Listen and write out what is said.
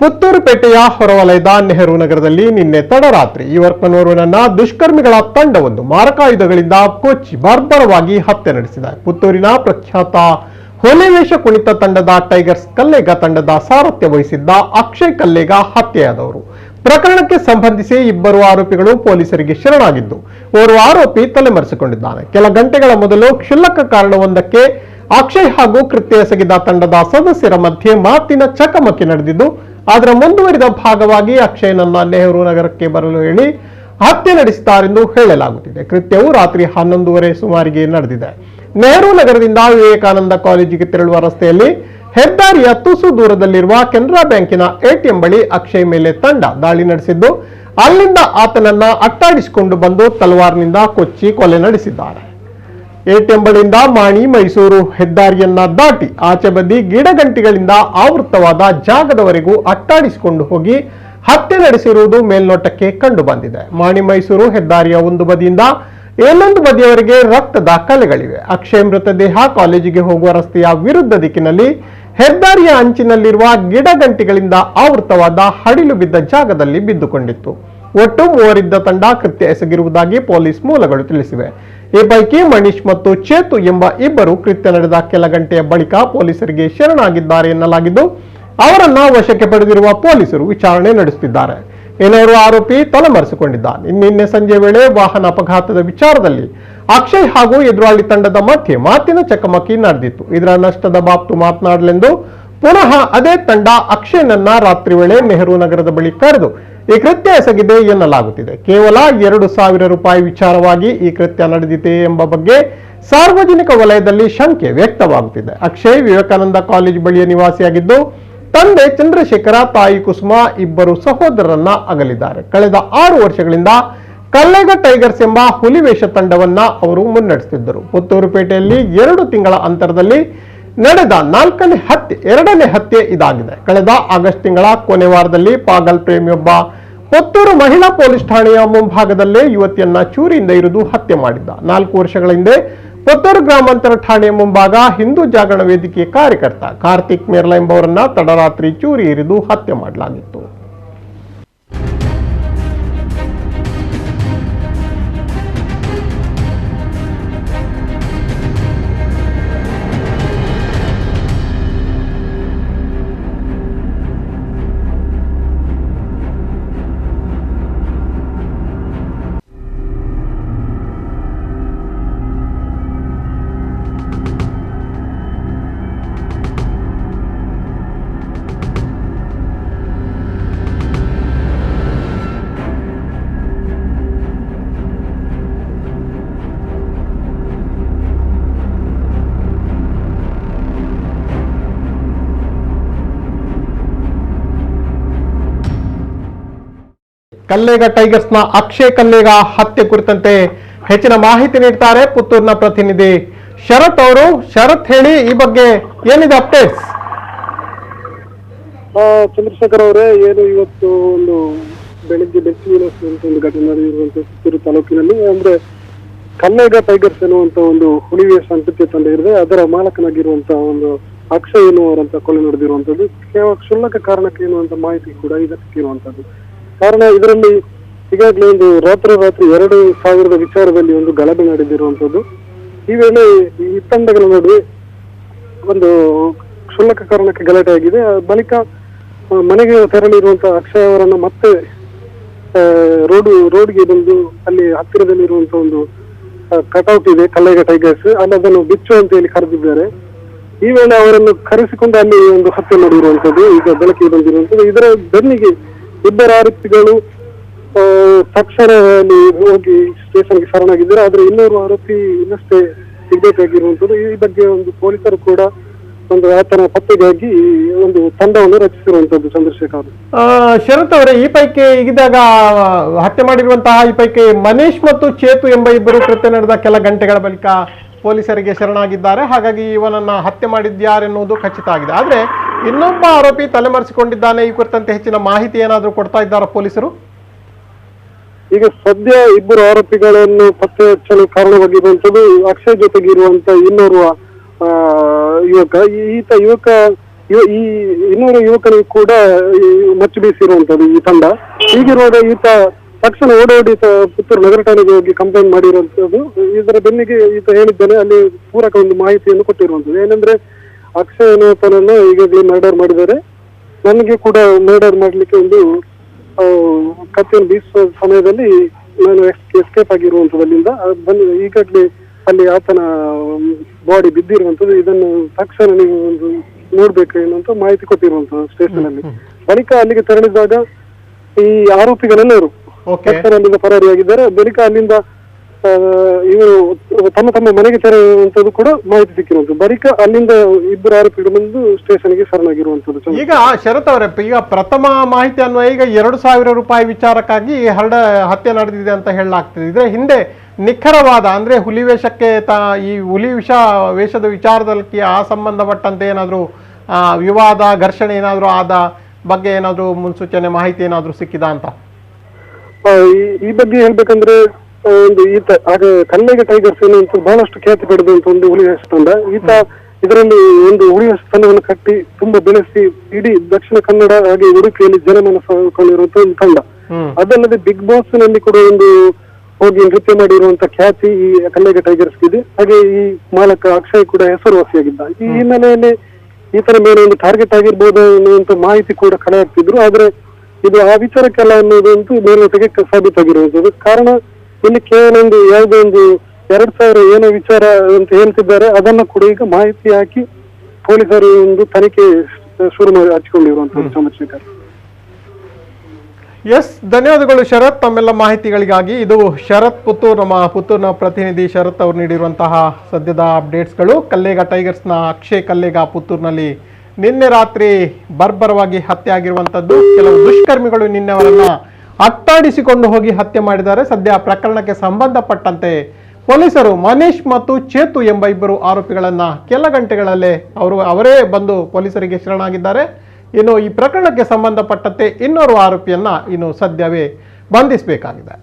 ಪುತ್ತೂರುಪೇಟೆಯ ಹೊರವಲಯದ ನೆಹರು ನಗರದಲ್ಲಿ ನಿನ್ನೆ ತಡರಾತ್ರಿ ಯುವಕನೋರ್ವನನ್ನ ದುಷ್ಕರ್ಮಿಗಳ ತಂಡವೊಂದು ಮಾರಕಾಯುಧಗಳಿಂದ ಕೊಚ್ಚಿ ಬರ್ಬರವಾಗಿ ಹತ್ಯೆ ನಡೆಸಿದೆ. ಪುತ್ತೂರಿನ ಪ್ರಖ್ಯಾತ ಹೊಲೆವೇಷ ಕುಣಿತ ತಂಡದ ಟೈಗರ್ಸ್ ಕಲ್ಲೇಗ ತಂಡದ ಸಾರಥ್ಯ ವಹಿಸಿದ್ದ ಅಕ್ಷಯ್ ಕಲ್ಲೇಗ ಹತ್ಯೆಯಾದವರು. ಪ್ರಕರಣಕ್ಕೆ ಸಂಬಂಧಿಸಿ ಇಬ್ಬರು ಆರೋಪಿಗಳು ಪೊಲೀಸರಿಗೆ ಶರಣಾಗಿದ್ದು, ಓರ್ವ ಆರೋಪಿ ತಲೆಮರೆಸಿಕೊಂಡಿದ್ದಾನೆ. ಕೆಲ ಗಂಟೆಗಳ ಮೊದಲು ಕ್ಷುಲ್ಲಕ ಕಾರಣವೊಂದಕ್ಕೆ ಅಕ್ಷಯ್ ಹಾಗೂ ಕೃತ್ಯ ಎಸಗಿದ ತಂಡದ ಸದಸ್ಯರ ಮಧ್ಯೆ ಮಾತಿನ ಚಕಮಕಿ ನಡೆದಿದ್ದು, ಅದರ ಮುಂದುವರಿದ ಭಾಗವಾಗಿ ಅಕ್ಷಯ್ನನ್ನ ನೆಹರು ನಗರಕ್ಕೆ ಬರಲು ಹೇಳಿ ಹತ್ಯೆ ನಡೆಸಿದ್ದಾರೆಂದು ಹೇಳಲಾಗುತ್ತಿದೆ. ಕೃತ್ಯವು ರಾತ್ರಿ 11:30 ಸುಮಾರಿಗೆ ನಡೆದಿದೆ. ನೆಹರು ನಗರದಿಂದ ವಿವೇಕಾನಂದ ಕಾಲೇಜಿಗೆ ತೆರಳುವ ರಸ್ತೆಯಲ್ಲಿ ಹೆದ್ದಾರಿಯ ತುಸು ದೂರದಲ್ಲಿರುವ ಕೆನರಾ ಬ್ಯಾಂಕಿನ ಎಟಿಎಂ ಬಳಿ ಅಕ್ಷಯ್ ಮೇಲೆ ತಂಡ ದಾಳಿ ನಡೆಸಿದ್ದು, ಅಲ್ಲಿಂದ ಆತನನ್ನ ಅಟ್ಟಾಡಿಸಿಕೊಂಡು ಬಂದು ತಲವಾರ್ನಿಂದ ಕೊಚ್ಚಿ ಕೊಲೆ ನಡೆಸಿದ್ದಾರೆ. ಎಟಿಎಂ ಬಳಿಯಿಂದ ಮಾಣಿ ಮೈಸೂರು ಹೆದ್ದಾರಿಯನ್ನ ದಾಟಿ ಆಚೆ ಬದಿ ಗಿಡಗಂಟಿಗಳಿಂದ ಆವೃತವಾದ ಜಾಗದವರೆಗೂ ಅಟ್ಟಾಡಿಸಿಕೊಂಡು ಹೋಗಿ ಹತ್ಯೆ ನಡೆಸಿರುವುದು ಮೇಲ್ನೋಟಕ್ಕೆ ಕಂಡು ಬಂದಿದೆ. ಮಾಣಿ ಮೈಸೂರು ಹೆದ್ದಾರಿಯ ಒಂದು ಬದಿಯಿಂದ ಇನ್ನೊಂದು ಬದಿಯವರೆಗೆ ರಕ್ತದ ಕಲೆಗಳಿವೆ. ಅಕ್ಷಯ್ ಮೃತದೇಹ ಕಾಲೇಜಿಗೆ ಹೋಗುವ ರಸ್ತೆಯ ವಿರುದ್ಧ ದಿಕ್ಕಿನಲ್ಲಿ ಹೆದ್ದಾರಿಯ ಅಂಚಿನಲ್ಲಿರುವ ಗಿಡಗಂಟಿಗಳಿಂದ ಆವೃತವಾದ ಹಡಿಲು ಬಿದ್ದ ಜಾಗದಲ್ಲಿ ಬಿದ್ದುಕೊಂಡಿತ್ತು. ಒಟ್ಟು 3 ಇದ್ದ ತಂಡ ಕೃತ್ಯ ಎಸಗಿರುವುದಾಗಿ ಪೊಲೀಸ್ ಮೂಲಗಳು ತಿಳಿಸಿವೆ. ಈ ಪೈಕಿ ಮನೀಶ್ ಮತ್ತು ಚೇತು ಎಂಬ ಇಬ್ಬರು ಕೃತ್ಯ ನಡೆದ ಕೆಲ ಗಂಟೆಯ ಬಳಿಕ ಪೊಲೀಸರಿಗೆ ಶರಣಾಗಿದ್ದಾರೆ ಎನ್ನಲಾಗಿದ್ದು, ಅವರನ್ನ ವಶಕ್ಕೆ ಪಡೆದಿರುವ ಪೊಲೀಸರು ವಿಚಾರಣೆ ನಡೆಸುತ್ತಿದ್ದಾರೆ. ಇನ್ನೋರ್ವ ಆರೋಪಿ ತಲೆಮರೆಸಿಕೊಂಡಿದ್ದಾನೆ. ನಿನ್ನೆ ಸಂಜೆ ವೇಳೆ ವಾಹನ ಅಪಘಾತದ ವಿಚಾರದಲ್ಲಿ ಅಕ್ಷಯ್ ಹಾಗೂ ಎದುರಾಳಿ ತಂಡದ ಮಧ್ಯೆ ಮಾತಿನ ಚಕಮಕಿ ನಡೆದಿತ್ತು. ಇದರ ನಷ್ಟದ ಬಾಬ್ತು ಮಾತನಾಡಲೆಂದು ಪುನಃ ಅದೇ ತಂಡ ಅಕ್ಷಯ್ನನ್ನ ರಾತ್ರಿ ವೇಳೆ ನೆಹರು ನಗರದ ಬಳಿ ಕರೆದು ಈ ಕೃತ್ಯ ಎಸಗಿದೆ ಎನ್ನಲಾಗುತ್ತಿದೆ. ಕೇವಲ 2,000 ರೂಪಾಯಿ ವಿಚಾರವಾಗಿ ಈ ಕೃತ್ಯ ನಡೆದಿದೆ ಎಂಬ ಬಗ್ಗೆ ಸಾರ್ವಜನಿಕ ವಲಯದಲ್ಲಿ ಶಂಕೆ ವ್ಯಕ್ತವಾಗುತ್ತಿದೆ. ಅಕ್ಷಯ್ ವಿವೇಕಾನಂದ ಕಾಲೇಜ್ ಬಳಿಯ ನಿವಾಸಿಯಾಗಿದ್ದು, ತಂದೆ ಚಂದ್ರಶೇಖರ, ತಾಯಿ ಕುಸುಮ ಇಬ್ಬರು ಸಹೋದರರನ್ನ ಅಗಲಿದ್ದಾರೆ. ಕಳೆದ 6 ವರ್ಷಗಳಿಂದ ಕಲ್ಲೇಗ ಟೈಗರ್ಸ್ ಎಂಬ ಹುಲಿವೇಷ ತಂಡವನ್ನ ಅವರು ಮುನ್ನಡೆಸುತ್ತಿದ್ದರು. ಪುತ್ತೂರುಪೇಟೆಯಲ್ಲಿ 2 ತಿಂಗಳ ಅಂತರದಲ್ಲಿ ನಡೆದ 4ನೇ ಹತ್ಯೆ, 2ನೇ ಹತ್ಯೆ ಇದಾಗಿದೆ. ಕಳೆದ ಆಗಸ್ಟ್ ತಿಂಗಳ ಕೊನೆ ವಾರದಲ್ಲಿ ಪಾಗಲ್ ಪ್ರೇಮಿಯೊಬ್ಬ ಪುತ್ತೂರು ಮಹಿಳಾ ಪೊಲೀಸ್ ಠಾಣೆಯ ಮುಂಭಾಗದಲ್ಲೇ ಯುವತಿಯನ್ನ ಚೂರಿಯಿಂದ ಇರಿದು ಹತ್ಯೆ ಮಾಡಿದ್ದ. 4 ವರ್ಷಗಳ ಹಿಂದೆ ಪುತ್ತೂರು ಗ್ರಾಮಾಂತರ ಠಾಣೆಯ ಮುಂಭಾಗ ಹಿಂದೂ ಜಾಗರಣ ವೇದಿಕೆಯ ಕಾರ್ಯಕರ್ತ ಕಾರ್ತಿಕ್ ಮೇರ್ಲಾ ಎಂಬವರನ್ನ ತಡರಾತ್ರಿ ಚೂರಿ ಇರಿದು ಹತ್ಯೆ ಮಾಡಲಾಗಿತ್ತು. ಕಲ್ಲೇಗ ಟೈಗರ್ಸ್ನ ಅಕ್ಷಯ್ ಕಲ್ಲೇಗ ಹತ್ಯೆ ಕುರಿತಂತೆ ಹೆಚ್ಚಿನ ಮಾಹಿತಿ ನೀಡ್ತಾರೆ ಪುತ್ತೂರಿನ ಪ್ರತಿನಿಧಿ ಶರತ್ ಅವರು. ಶರತ್, ಹೇಳಿ, ಈ ಬಗ್ಗೆ ಏನಿದೆ ಅಪ್ಡೇಟ್ಸ್? ಚಂದ್ರಶೇಖರ್ ಅವರೇ, ಏನು ಇವತ್ತು ಒಂದು ಬೆಳಿಗ್ಗೆ ಬೆಚ್ಚಿನ ಒಂದು ಘಟನೆ ನಡೆದಿರುವಂತ ಪುತ್ತೂರು ತಾಲೂಕಿನಲ್ಲಿ, ಅಂದ್ರೆ ಕಲ್ಲೇಗ ಟೈಗರ್ಸ್ ಎನ್ನುವಂತ ಒಂದು ಹುಲಿವೇಷ ನೃತ್ಯ ತಂಡ ಇದೆ. ಅದರ ಮಾಲಕನಾಗಿರುವಂತಹ ಒಂದು ಅಕ್ಷಯ್ ಎನ್ನುವರಂತ ಕೊಲೆ ನಡೆದಿರುವಂತದ್ದು ಕೇವಲ ಕ್ಷುಲ್ಲಕ ಕಾರಣಕ್ಕೆ ಎನ್ನುವಂತ ಮಾಹಿತಿ ಕೂಡ ಇದಕ್ಕೆ ಇರುವಂತದ್ದು. ಕಾರಣ ಇದರಲ್ಲಿ ಈಗಾಗಲೇ ಒಂದು ರಾತ್ರಿ 2,000 ವಿಚಾರದಲ್ಲಿ ಒಂದು ಗಲಭೆ ನಡೆದಿರುವಂತದ್ದು. ಈ ವೇಳೆ ಈ ತಂಡಗಳ ನಡುವೆ ಒಂದು ಕ್ಷುಲ್ಲಕ ಕಾರಣಕ್ಕೆ ಗಲಾಟೆ ಆಗಿದೆ. ಬಳಿಕ ಮನೆಗೆ ತೆರಳಿರುವಂತಹ ಅಕ್ಷಯ್ ಅವರನ್ನ ಮತ್ತೆ ರೋಡ್ಗೆ ಬಂದು ಅಲ್ಲಿ ಹತ್ತಿರದಲ್ಲಿರುವಂತಹ ಒಂದು ಕಟೌಟ್ ಇದೆ ಕಲ್ಲೇಗ ಟೈಗರ್ಸ್, ಅಲ್ಲಿ ಅದನ್ನು ಬಿಚ್ಚು ಅಂತ ಹೇಳಿ ಕರೆದಿದ್ದಾರೆ. ಈ ವೇಳೆ ಅವರನ್ನು ಕರೆಸಿಕೊಂಡು ಅಲ್ಲಿ ಒಂದು ಹತ್ಯೆ ಮಾಡಿರುವಂತದ್ದು ಈಗ ಬೆಳಕಿಗೆ ಬಂದಿರುವಂತದ್ದು. ಇದರ ಬೆನ್ನಿಗೆ ಇಬ್ಬರು ಆರೋಪಿಗಳು ತಕ್ಷಣ ಹೋಗಿ ಸ್ಟೇಷನ್ಗೆ ಶರಣಾಗಿದ್ದಾರೆ. ಆದ್ರೆ ಇನ್ನೋರ್ವ ಆರೋಪಿ ಇನ್ನಷ್ಟೇ ಸಿಗಬೇಕಾಗಿರುವಂತದ್ದು. ಈ ಬಗ್ಗೆ ಒಂದು ಪೊಲೀಸರು ಕೂಡ ಒಂದು ಆತನ ಪತ್ತೆಗಾಗಿ ಒಂದು ತಂಡವನ್ನು ರಚಿಸಿರುವಂತದ್ದು. ಚಂದ್ರಶೇಖರ್ ಶರತ್ ಅವರೇ, ಈ ಪೈಕಿ ಇದಾಗ ಹತ್ಯೆ ಮಾಡಿರುವಂತಹ ಈ ಪೈಕಿ ಮನೀಶ್ ಮತ್ತು ಚೇತು ಎಂಬ ಇಬ್ಬರು ಕೃತ್ಯ ನಡೆದ ಕೆಲ ಗಂಟೆಗಳ ಬಳಿಕ ಪೊಲೀಸರಿಗೆ ಶರಣಾಗಿದ್ದಾರೆ. ಹಾಗಾಗಿ ಇವನನ್ನ ಹತ್ಯೆ ಮಾಡಿದ್ಯಾರೆನ್ನುವುದು ಖಚಿತ ಆಗಿದೆ. ಆದ್ರೆ ಇನ್ನೊಬ್ಬ ಆರೋಪಿ ತಲೆಮರೆಸಿಕೊಂಡಿದ್ದಾನೆ. ಈ ಕುರಿತಂತೆ ಹೆಚ್ಚಿನ ಮಾಹಿತಿ ಏನಾದರೂ ಕೊಡ್ತಾ ಇದ್ದಾರಾ ಪೊಲೀಸರು? ಈಗ ಸದ್ಯ ಇಬ್ಬರು ಆರೋಪಿಗಳನ್ನು ಪತ್ತೆ ಹಚ್ಚಲು ಕಾರಣವಾಗಿರುವಂತದ್ದು ಅಕ್ಷಯ್ ಜೊತೆಗಿರುವಂತ ಇನ್ನೋರ್ವ ಯುವಕ. ಯುವಕ ಈ ಇನ್ನೂರು ಯುವಕನಿಗೆ ಕೂಡ ಮಚ್ಚು ಬೀಸಿರುವಂತದ್ದು ಈ ತಂಡ. ಹೀಗಿರುವಾಗ ಈತ ತಕ್ಷಣ ಓಡೋಡಿ ಪುತ್ತೂರು ನಗರ ಠಾಣೆಗೆ ಹೋಗಿ ಕಂಪ್ಲೇಂಟ್ ಮಾಡಿರುವಂತದ್ದು. ಇದರ ಬೆನ್ನಿಗೆ ಈತ ಹೇಳಿದ್ದಾನೆ, ಅಲ್ಲಿ ಪೂರಕ ಒಂದು ಮಾಹಿತಿಯನ್ನು ಕೊಟ್ಟಿರುವಂತದ್ದು. ಏನಂದ್ರೆ ಅಕ್ಷಯ್ ಅನ್ನೋತನನ್ನು ಈಗಾಗಲೇ ಮರ್ಡರ್ ಮಾಡಿದ್ದಾರೆ, ನನಗೆ ಕೂಡ ಮರ್ಡರ್ ಮಾಡ್ಲಿಕ್ಕೆ ಒಂದು ಕತ್ತೆಯನ್ನು ಬೀಸುವ ಸಮಯದಲ್ಲಿ ನಾನು ಎಸ್ಕೇಪ್ ಆಗಿರುವಂತದ್ದು ಅಲ್ಲಿಂದ ಬಂದು ಈಗಾಗಲೇ ಅಲ್ಲಿ ಆತನ ಬಾಡಿ ಬಿದ್ದಿರುವಂತದ್ದು. ಇದನ್ನು ತಕ್ಷಣ ನೀವು ಒಂದು ನೋಡ್ಬೇಕು ಎನ್ನುವಂತ ಮಾಹಿತಿ ಕೊಟ್ಟಿರುವಂತದ್ದು ಸ್ಟೇಷನ್ ಅಲ್ಲಿ. ಬಳಿಕ ಅಲ್ಲಿಗೆ ತೆರಳಿದಾಗ ಈ ಆರೋಪಿಗಳೆಲ್ಲರೂ ಅಲ್ಲಿಂದ ಪರಾರಿಯಾಗಿದ್ದಾರೆ. ಬಳಿಕ ಅಲ್ಲಿಂದ ಇವರು ತಮ್ಮ ತಮ್ಮ ಮನೆಗೆ ತೆರಳುವಂತದ್ದು ಕೂಡ ಮಾಹಿತಿ ಸಿಕ್ಕಿರುವಂತದ್ದು. ಬಳಿಕ ಅಲ್ಲಿಂದ ಇಬ್ಬರು ಆರೋಪಿಗಳು ಬಂದು ಸ್ಟೇಷನ್ಗೆ ಶರಣಾಗಿರುವಂತದ್ದು. ಈಗ ಶರತ್ ಅವರೇ, ಈಗ ಪ್ರಥಮ ಮಾಹಿತಿ ಅನ್ನುವ ಈಗ 2,000 ರೂಪಾಯಿ ವಿಚಾರಕ್ಕಾಗಿ ಹತ್ಯೆ ನಡೆದಿದೆ ಅಂತ ಹೇಳಲಾಗ್ತದೆ. ಇದ್ರ ಹಿಂದೆ ನಿಖರವಾದ ಅಂದ್ರೆ ಹುಲಿ ವೇಷಕ್ಕೆ ಈ ಹುಲಿ ವೇಷದ ವಿಚಾರದಲ್ಲಿ ಆ ಸಂಬಂಧಪಟ್ಟಂತೆ ಏನಾದ್ರು ವಿವಾದ ಘರ್ಷಣೆ ಏನಾದ್ರು ಆದ ಬಗ್ಗೆ ಏನಾದ್ರು ಮುನ್ಸೂಚನೆ ಮಾಹಿತಿ ಏನಾದ್ರು ಸಿಕ್ಕಿದ ಅಂತ? ಈ ಬಗ್ಗೆ ಹೇಳ್ಬೇಕಂದ್ರೆ ಒಂದು ಈತ ಹಾಗೆ ಕಲ್ಲೇಗ ಟೈಗರ್ಸ್ ಅಂತ ಬಹಳಷ್ಟು ಖ್ಯಾತಿ ಪಡೆದಂತ ಒಂದು ಹುಲಿ ವೇಷ ತಂಡ. ಈತ ಇದರಲ್ಲಿ ಒಂದು ಹುಲಿ ವೇಷ ತಂಡವನ್ನು ಕಟ್ಟಿ ತುಂಬಾ ಬೆಳೆಸಿ ಇಡೀ ದಕ್ಷಿಣ ಕನ್ನಡ ಹಾಗೆ ಉಡುಪಿಯಲ್ಲಿ ಜನಮನಸ್ಸು ಕೊಂಡಿರುವಂತ ಒಂದು ತಂಡ. ಅದಲ್ಲದೆ ಬಿಗ್ ಬಾಸ್ ನಲ್ಲಿ ಕೂಡ ಒಂದು ಹೋಗಿ ನೃತ್ಯ ಮಾಡಿರುವಂತ ಖ್ಯಾತಿ ಈ ಕಲ್ಲೇಗ ಟೈಗರ್ಸ್ ಇದೆ. ಹಾಗೆ ಈ ಮಾಲಕ ಅಕ್ಷಯ್ ಕೂಡ ಹೆಸರುವಾಸಿಯಾಗಿದ್ದ. ಈ ಹಿನ್ನೆಲೆಯಲ್ಲಿ ಈತನ ಮೇಲೆ ಒಂದು ಟಾರ್ಗೆಟ್ ಆಗಿರ್ಬೋದು ಅನ್ನುವಂತ ಮಾಹಿತಿ ಕೂಡ ಕಳೆ ಹಾಕ್ತಿದ್ರು. ಆದ್ರೆ ಇದು ಆ ವಿಚಾರಕ್ಕೆಲ್ಲ ಅನ್ನೋದಂತೂ ಮೇಲ್ನೋಟಕ್ಕೆ ಸಾಬೀತಾಗಿರುವಂತದ್ದು. ಕಾರಣ ಇಲ್ಲಿ ಕೇವಲ ಒಂದು ಯಾವುದೋ ಒಂದು 2,000 ಏನೋ ವಿಚಾರ ಅಂತ ಹೇಳ್ತಿದ್ದಾರೆ, ಅದನ್ನ ಕೂಡ ಈಗ ಮಾಹಿತಿ ಹಾಕಿ ಪೊಲೀಸರು ಒಂದು ತನಿಖೆ ಶುರು ಮಾಡಿ ಹಚ್ಕೊಂಡಿರುವಂತದ್ದು. ಚಂದ್ರಶೇಖರ್, ಎಸ್, ಧನ್ಯವಾದಗಳು ಶರತ್ ತಮ್ಮೆಲ್ಲ ಮಾಹಿತಿಗಳಿಗಾಗಿ. ಇದು ಶರತ್ ಪುತ್ತೂರ್, ನಮ್ಮ ಪುತ್ತೂರಿನ ಪ್ರತಿನಿಧಿ ಶರತ್ ಅವರು ನೀಡಿರುವಂತಹ ಸದ್ಯದ ಅಪ್ಡೇಟ್ಸ್ಗಳು. ಕಲ್ಲೇಗ ಟೈಗರ್ಸ್ನ ಅಕ್ಷಯ್ ಕಲ್ಲೇಗ ಪುತ್ತೂರಿನಲ್ಲಿ ನಿನ್ನೆ ರಾತ್ರಿ ಬರ್ಬರವಾಗಿ ಹತ್ಯೆ ಆಗಿರುವಂತದ್ದು. ಕೆಲವು ದುಷ್ಕರ್ಮಿಗಳು ನಿನ್ನೆ ಅವರನ್ನ ಅಟ್ಟಾಡಿಸಿಕೊಂಡು ಹೋಗಿ ಹತ್ಯೆ ಮಾಡಿದ್ದಾರೆ. ಸದ್ಯ ಪ್ರಕರಣಕ್ಕೆ ಸಂಬಂಧಪಟ್ಟಂತೆ ಪೊಲೀಸರು ಮನೀಶ್ ಮತ್ತು ಚೇತು ಎಂಬ ಇಬ್ಬರು ಆರೋಪಿಗಳನ್ನ ಕೆಲ ಗಂಟೆಗಳಲ್ಲೇ ಅವರೇ ಬಂದು ಪೊಲೀಸರಿಗೆ ಶರಣಾಗಿದ್ದಾರೆ. ಇನ್ನು ಈ ಪ್ರಕರಣಕ್ಕೆ ಸಂಬಂಧಪಟ್ಟಂತೆ ಇನ್ನೋರ್ವ ಆರೋಪಿಯನ್ನ ಇನ್ನು ಸದ್ಯವೇ ಬಂಧಿಸಬೇಕಾಗಿದೆ.